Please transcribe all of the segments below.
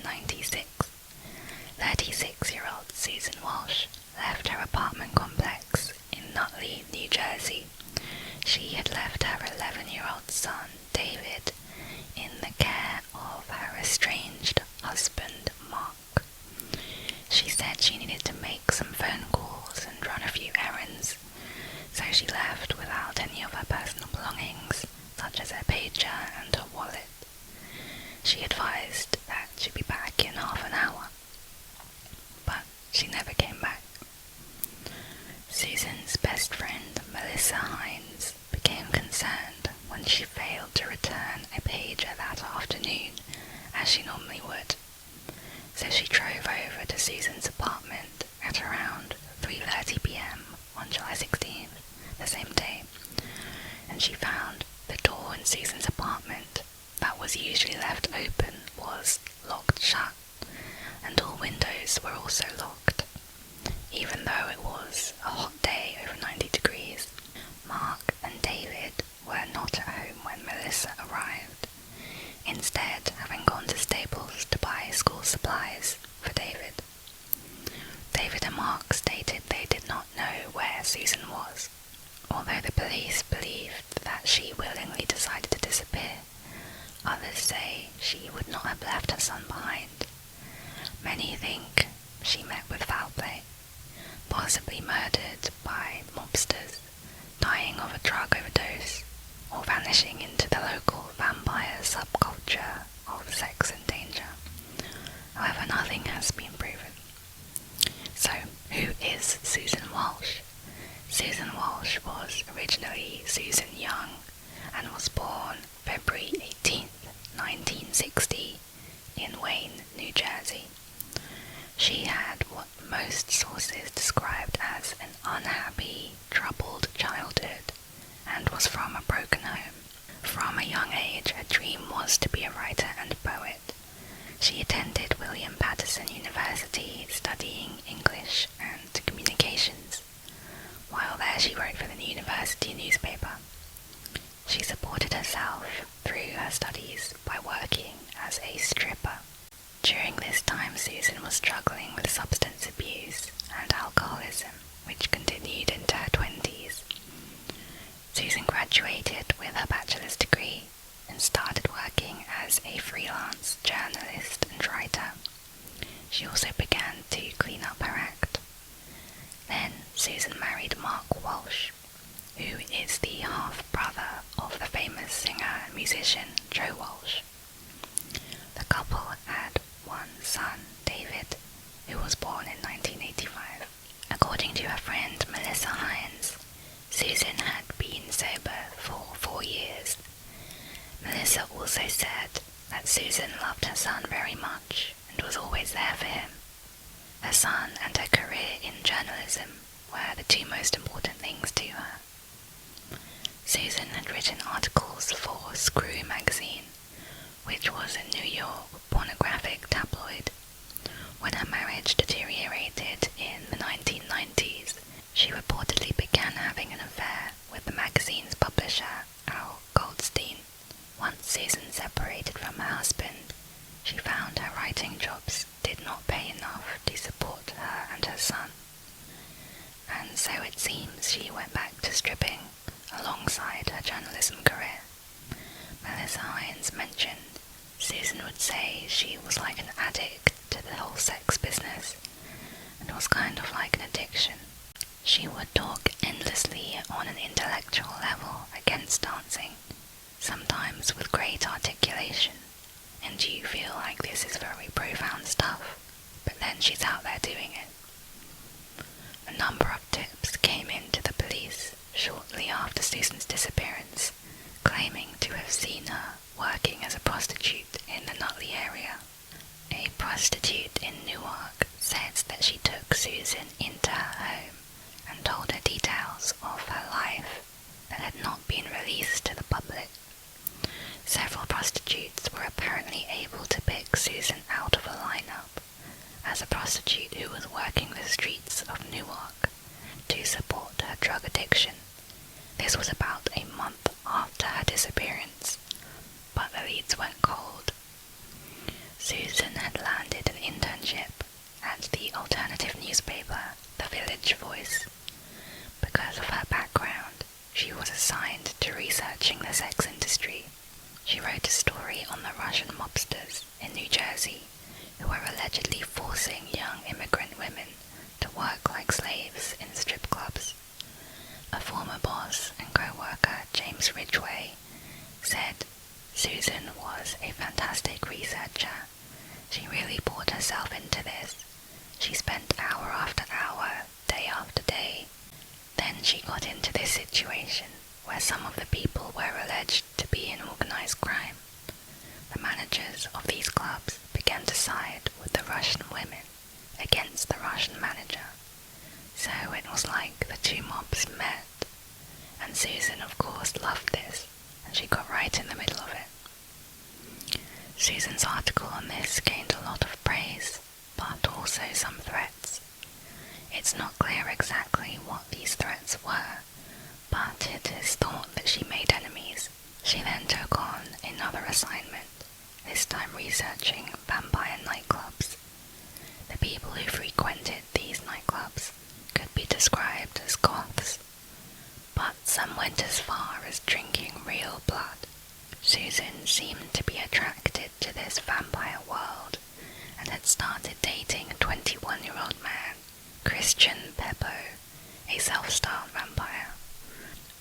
1996, 36-year-old Susan Walsh left her apartment complex in Nutley, New Jersey. She had left her 11-year-old son, David, in the care of her estranged husband, Mark. She said she needed to make some phone calls and run a few errands, so she left without any of her personal belongings, such as her pager and her wallet. She advised that she'd be back in half an hour, but she never came back. Susan's best friend, Melissa Hines, became concerned when she failed to return a pager that afternoon, as she normally would. So she drove over to Susan's apartment at around 3:30 p.m. on July 16th, the same day, and she found the door in Susan's apartment that was usually left open was locked shut, and all windows were also locked. Even though it was a hot day over 90 degrees, Mark and David were not at home when Melissa arrived, instead having gone to Staples to buy school supplies for David. David and Mark stated they did not know where Susan was, although the police believed that she willingly decided to disappear. Others say she would not have left her son behind. Many think she met with foul play, possibly murdered by mobsters, dying of a drug overdose, or vanishing into the local vampire subculture of sex and danger. However, nothing has been proven. So, who is Susan Walsh? Susan Walsh was originally Susan Young and was born February 18, 1960 in Wayne, New Jersey. She had what most sources described as an unhappy, troubled childhood and was from a broken home. From a young age, her dream was to be a writer and poet. She attended William Paterson University studying English and communications. While there, she wrote for the university newspaper. She supported herself through her studies by working as a stripper. During this time, Susan was struggling with substance abuse and alcoholism, which continued into her 20s. Susan graduated with her bachelor's degree and started working as a freelance journalist and writer. She also began to clean up her act. Then Susan married Mark Walsh, who is the half-brother of the famous singer and musician Joe Walsh. The couple had one son, David, who was born in 1985. According to her friend Melissa Hines, Susan had been sober for 4 years. Melissa also said that Susan loved her son very much and was always there for him. Her son and her career in journalism were the two most important things to her. Susan had written articles for Screw magazine, which was a New York pornographic tabloid. When her marriage deteriorated in the 1990s, she reportedly began having an affair with the magazine's publisher, Al Goldstein. Once Susan separated from her husband, she found her writing jobs did not pay enough to support her and her son. And so it seems she went back to stripping alongside her journalism career. Melissa Hines mentioned Susan would say she was like an addict to the whole sex business, and was kind of like an addiction. She would talk endlessly on an intellectual level against dancing, sometimes with great articulation, and you feel like this is very profound stuff, but then she's out there doing it. A number of tips came in to the police shortly after Susan's disappearance, claiming to have seen her working as a prostitute in the Nutley area. A prostitute in Newark said that she took Susan into her home and told her details of her life that had not been released to the public. Several prostitutes were apparently able to pick Susan out of a lineup as a prostitute who was working the streets of Newark to support her drug addiction. This was about a month after her disappearance, but the leads went cold. Susan had landed the alternative newspaper, The Village Voice. Because of her background, she was assigned to researching the sex industry. She wrote a story on the Russian mobsters in New Jersey who were allegedly forcing young immigrant women to work like slaves in strip clubs. A former boss and co-worker, James Ridgway, said Susan was a fantastic researcher. She really poured herself into this. She spent hour after hour, day after day. Then she got into this situation where some of the people were alleged to be in organized crime. The managers of these clubs began to side with the Russian women against the Russian manager. So it was like the two mobs met. And Susan, of course, loved this, and she got right in the middle of it. Susan's article on this gained a lot of praise, but also some threats. It's not clear exactly what these threats were, but it is thought that she made enemies. She then took on another assignment, this time researching vampire nightclubs. The people who frequented these nightclubs could be described as goths, but some went as far as drinking real blood. Susan seemed to be attracted to this vampire world and had started dating a 21-year-old man, Christian Peppo, a self-styled vampire.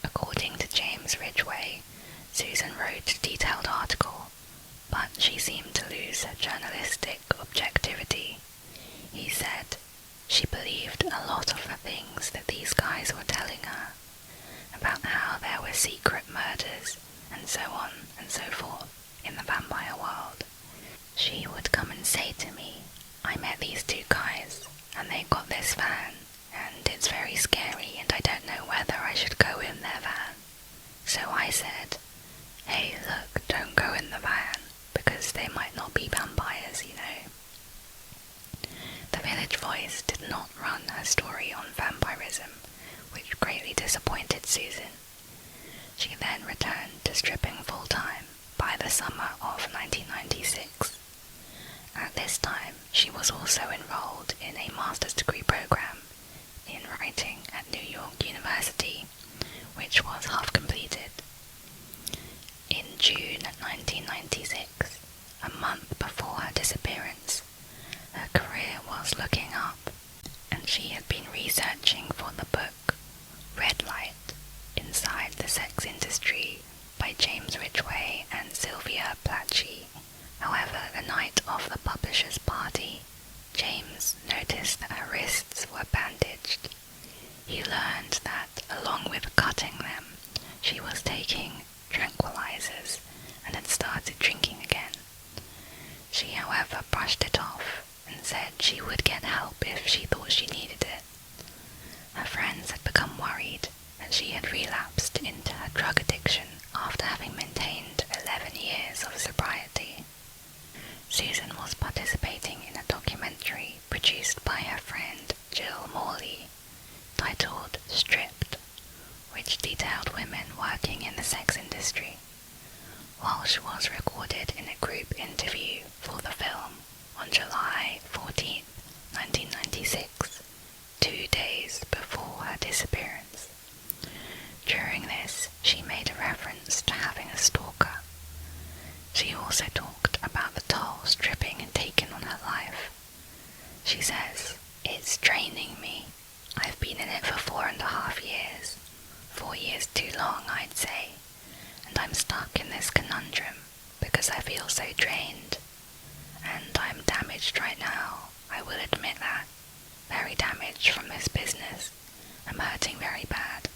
According to James Ridgway, Susan wrote a detailed article, but she seemed to lose her journalistic objectivity. He said she believed a lot of the things that these guys were telling her, about how there were secret murders and so on and so forth in the vampire world. She would come and say to me, I met these two guys and they got this van and it's very scary and I don't know whether I should go in their van. So I said, hey look, don't go in the van because they might not be vampires, you know. The Village Voice did not run her story on vampirism, which greatly disappointed Susan. She then returned to stripping full-time by the summer of 1996. At this time, she was also enrolled in a master's degree program in writing at New York University, which was half completed. In June 1996, a month before her disappearance, her career was looking up, and she had been researching for the book Red Light, Inside the Sex Industry by James Ridgway and Sylvia Platschi. However, the night of the publisher's party, James noticed that her wrists were bandaged. He learned that, along with cutting them, she was taking tranquilizers and had started drinking again. She, however, brushed it off and said she would get help if she thought she needed it. Her friends had become worried that she had relapsed into her drug addiction after having maintained 11 years of sobriety. Susan was participating in a documentary produced by her friend Jill Morley, titled Stripped, which detailed women working in the sex industry. Walsh was recorded in a group interview for the film on July 14, 1996, 2 days before her disappearance. During this, she made a reference to having a stalker. She also talked about the toll stripping had taken on her life. She says, it's draining me. I've been in it for 4.5 years. 4 years too long, I'd say. And I'm stuck in this conundrum because I feel so drained. And I'm damaged right now, I will admit that. Very damaged from this business. I'm hurting very bad.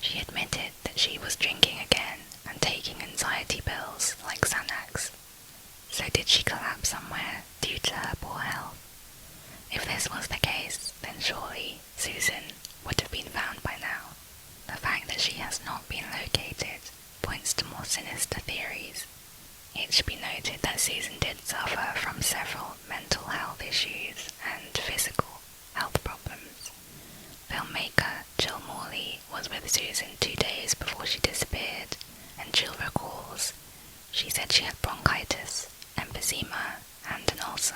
She admitted that she was drinking again and taking anxiety pills like Xanax. So did she collapse somewhere due to her poor health? If this was the case, then surely Susan would have been found by now. The fact that she has not been located points to more sinister theories. It should be noted that Susan did suffer from several mental health issues and physical health problems. Filmmaker Jill Morley was with Susan 2 days before she disappeared, and Jill recalls she said she had bronchitis, emphysema, and an ulcer.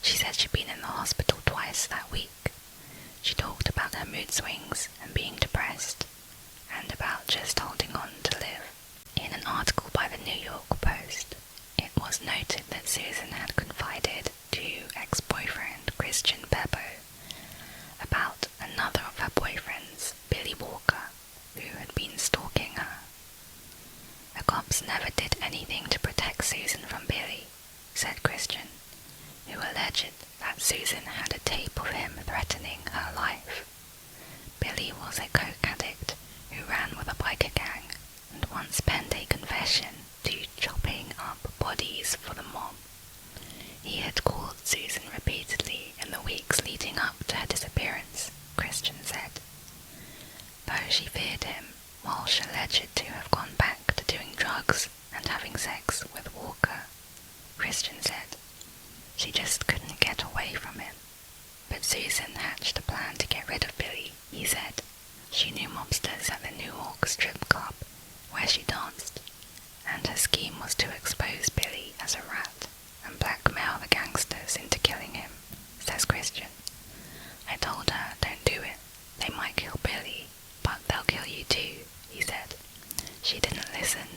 She said she'd been in the hospital twice that week. She talked about her mood swings and being depressed, and about just holding on to live. In an article by the New York Post, it was noted that Susan had confided to ex-boyfriend Christian Bebo about another of her boyfriends, Billy Walker, who had been stalking her. The cops never did anything to protect Susan from Billy, said Christian, who alleged that Susan had a tape of him threatening her life. Billy was a coke addict who ran with a biker gang and once penned a confession to chopping up bodies for the mob. He had called Susan repeatedly in the weeks leading up to her disappearance, Christian said. Though she feared him, Walsh alleged to have gone back to doing drugs and having sex with Walker. Christian said she just couldn't get away from him. But Susan hatched a plan to get rid of Billy, he said. She knew mobsters at the New York strip club, where she danced, and her scheme was to expose Billy as a rat and blackmail the gangsters into killing him, says Christian. I told her, don't do it. They might kill Billy, but they'll kill you too, he said. She didn't listen.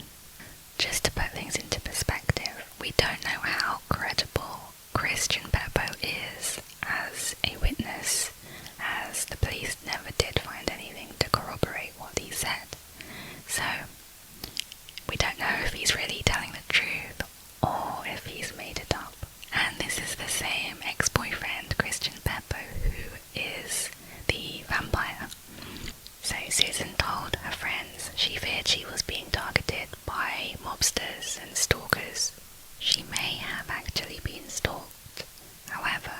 Just to put things into perspective, we don't know how credible Christian Bebo is as a witness, as the police never did find anything to corroborate what he said. So, we don't know if he's really telling the truth or if he's made it up. And this is the same ex-boyfriend, Christian Bebo, who is the vampire. So Susan told her friends she feared she was being targeted by mobsters and stalkers. She may have actually been stalked. However,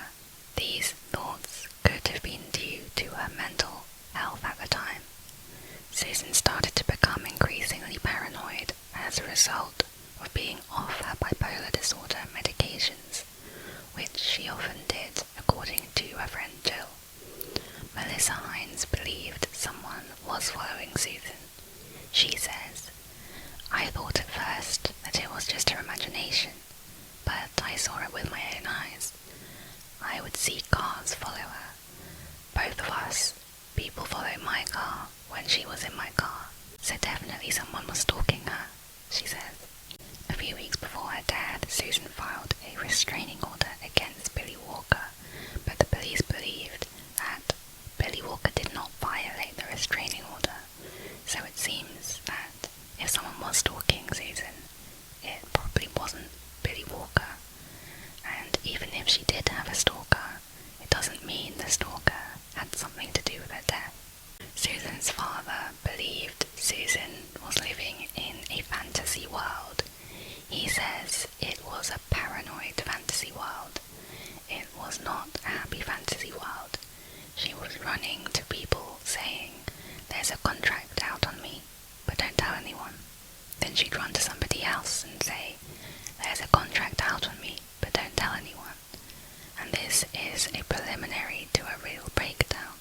these thoughts could have been due to her mental health at the time. Susan started to become increasingly paranoid as a result of being off her bipolar disorder medications, which she often did, according to her friend Jill. Melissa Hines believed someone was following Susan. She says, I thought at first that it was just her imagination, but I saw it with my own eyes. I would see cars follow her. Both of us, people follow my car when she was in my car, so definitely someone was stalking her, she says. A few weeks before her death, Susan filed a restraining order against Billy Walker, but the police believed that Billy Walker did not violate the restraining order, so it seems that if someone was stalking Susan, it probably wasn't Billy Walker. And even if she did have a stalker, it doesn't mean the stalker had something to do with her death. Susan's father believed Susan was living in a fantasy world. He says it was a paranoid fantasy world. It was not a happy fantasy world. She was running to people saying, there's a contract out on me, but don't tell anyone. Then she'd run to somebody else and say, there's a contract out on me, but don't tell anyone. And this is a preliminary to a real breakdown.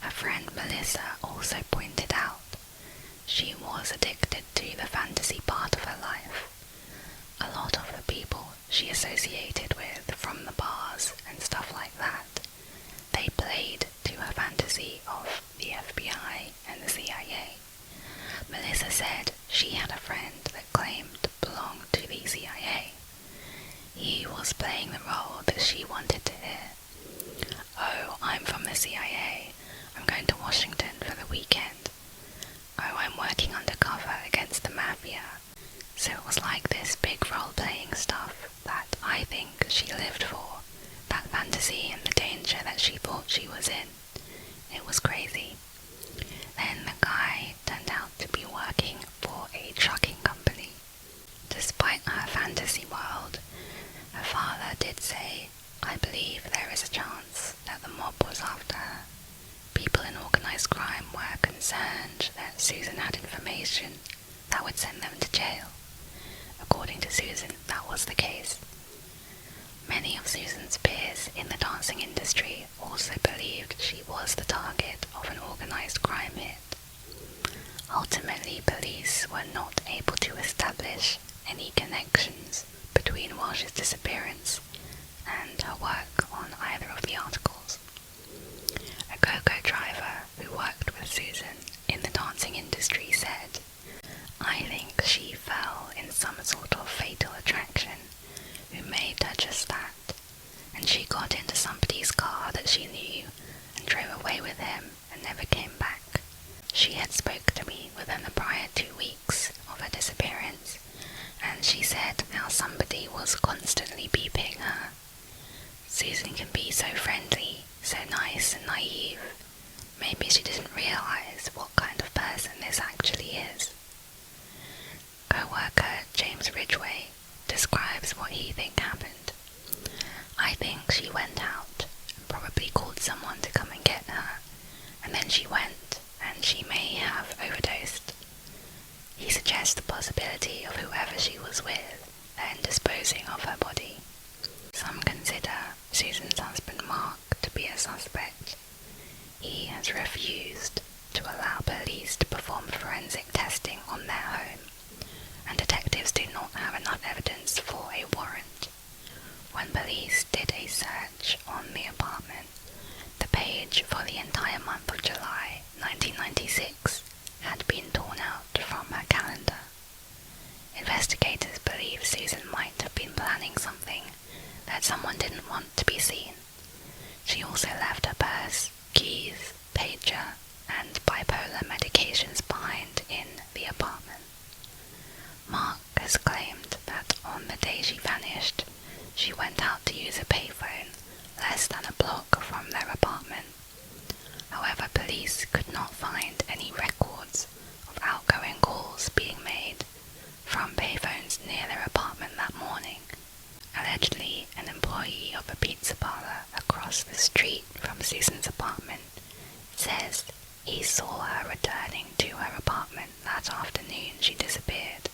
Her friend Melissa also pointed out she was addicted to the fantasy part of her life. A lot of the people she associated with from the bars and stuff like that, they played to her fantasy of the FBI and the CIA. Melissa said she had a friend that claimed to belong to the CIA. He was playing the role that she wanted to hear. Oh, I'm from the CIA. I'm going to Washington for the weekend. Oh, I'm working undercover against the mafia. So it was like this big role-playing stuff that I think she lived for. That fantasy and the danger that she thought she was in. It was crazy. Then the guy turned out to be working for a trucking company. Despite her fantasy world, her father did say, I believe there is a chance that the mob was after her. People in organized crime were concerned that Susan had information that would send them to jail. According to Susan, that was the case. Many of Susan's peers in the dancing industry also believed she was the target of an organized crime hit. Ultimately, police were not able to establish any connections between Walsh's disappearance and her work on either of the articles. A go-go driver who worked with Susan in the dancing industry said, "I think she fell in some sort of fatal attraction who made her just that, and she got into somebody's car that she knew and drove away with him and never came back. She had spoke to me within the prior 2 weeks of her disappearance, and she said how somebody was constantly beeping her. Susan can be so friendly, so nice and naive. Maybe she didn't realize what kind of person this actually is." Co-worker James Ridgway describes what he thinks happened. "I think she went out and probably called someone to come and get her, and then she went and she may have overdosed. He suggests the possibility of whoever she was with then disposing of her body. Some consider Susan's husband Mark to be a suspect. He has refused to allow police to perform forensic testing on their home, and detectives do not have enough evidence for a warrant. When police did a search on the apartment, the page for the entire month of July 1996 had been torn out from her calendar. Investigators believe Susan might have been planning something that someone didn't want to be seen. She also left her purse, keys, pager, and bipolar medications behind in the apartment. Mark has claimed that on the day she vanished, she went out to use a payphone less than a block from their apartment. However, police could not find any records of outgoing calls being made from payphones near their apartment that morning. Allegedly, an employee of a pizza parlor across the street from Susan's apartment says he saw her returning to her apartment that afternoon she disappeared.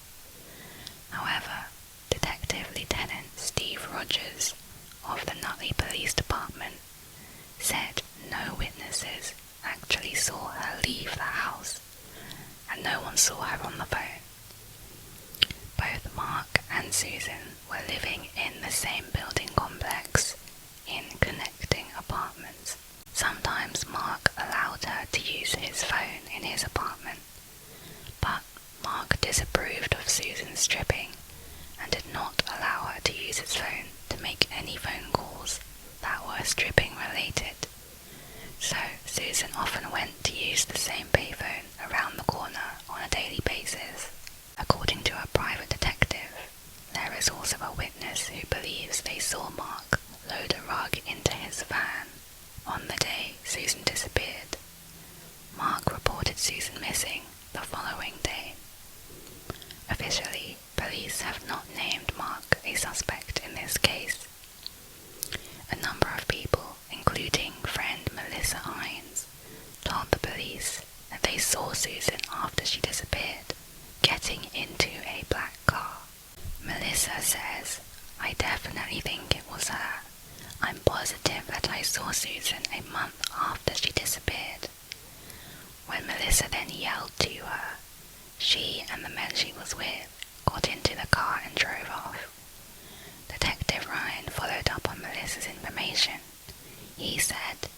However, Detective Lieutenant Steve Rogers of the Nutley Police Department said no witnesses actually saw her leave the house, and no one saw her on the phone. Both Mark and Susan were living in the same building complex in connecting apartments. Sometimes Mark allowed her to use his phone in his apartment, but Mark disapproved of Susan's stripping and did not allow her to use his phone to make any phone calls that were stripping related. So Susan often went to use the same payphone around the corner on a daily basis. According to a private detective, there is also a witness who believes they saw Mark load a rug into his van on the day Susan disappeared. Mark reported Susan missing the following day. Officially, police have not named Mark a suspect in this case. A number of people, including friend Melissa Hines, told the police that they saw Susan after she disappeared, getting into a black car. Melissa says, "I definitely think it was her. I'm positive that I saw Susan a month after she disappeared." When Melissa then yelled to her, she and the men she was with got into the car and drove off. Detective Ryan followed up on Melissa's information. He said,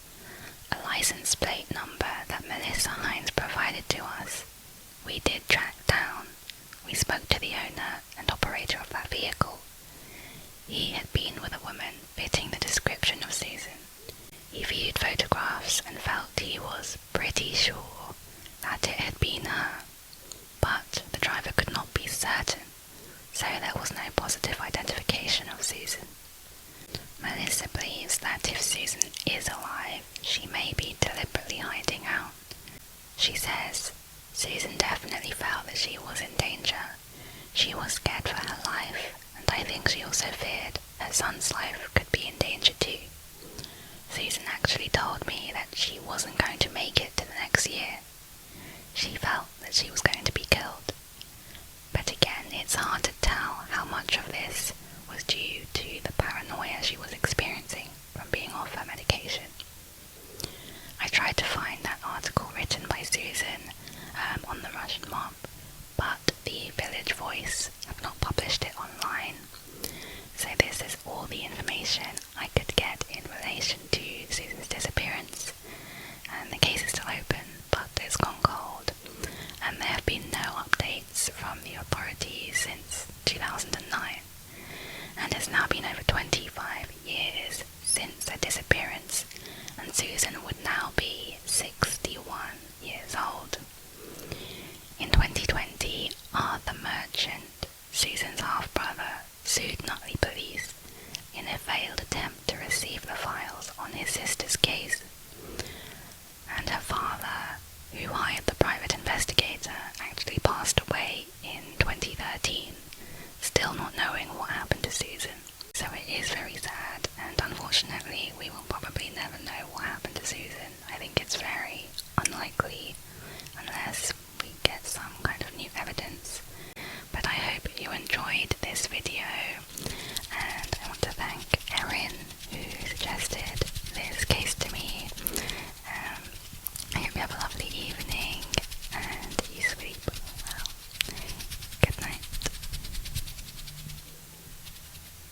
"A license plate number that Melissa Hines provided to us, we did track down. We spoke to the owner and operator of that vehicle. He had been with a woman fitting the description of Susan. He viewed photographs and felt he was pretty sure that it had been her, but the driver could not be certain, so there was no positive identification of Susan." Melissa believes that if Susan is alive, she may be deliberately hiding out. She says, "Susan definitely felt that she was in danger. She was scared for her life, and I think she also feared her son's life could be in danger too. Susan actually told me that she wasn't going to make it to the next year. She felt that she was going to be killed. But again, it's hard to tell how much of this was due to the paranoia she was experiencing from being off her medication." I tried to find that article written by Susan on the Russian mob, but the Village Voice have not published it online. So this is all the information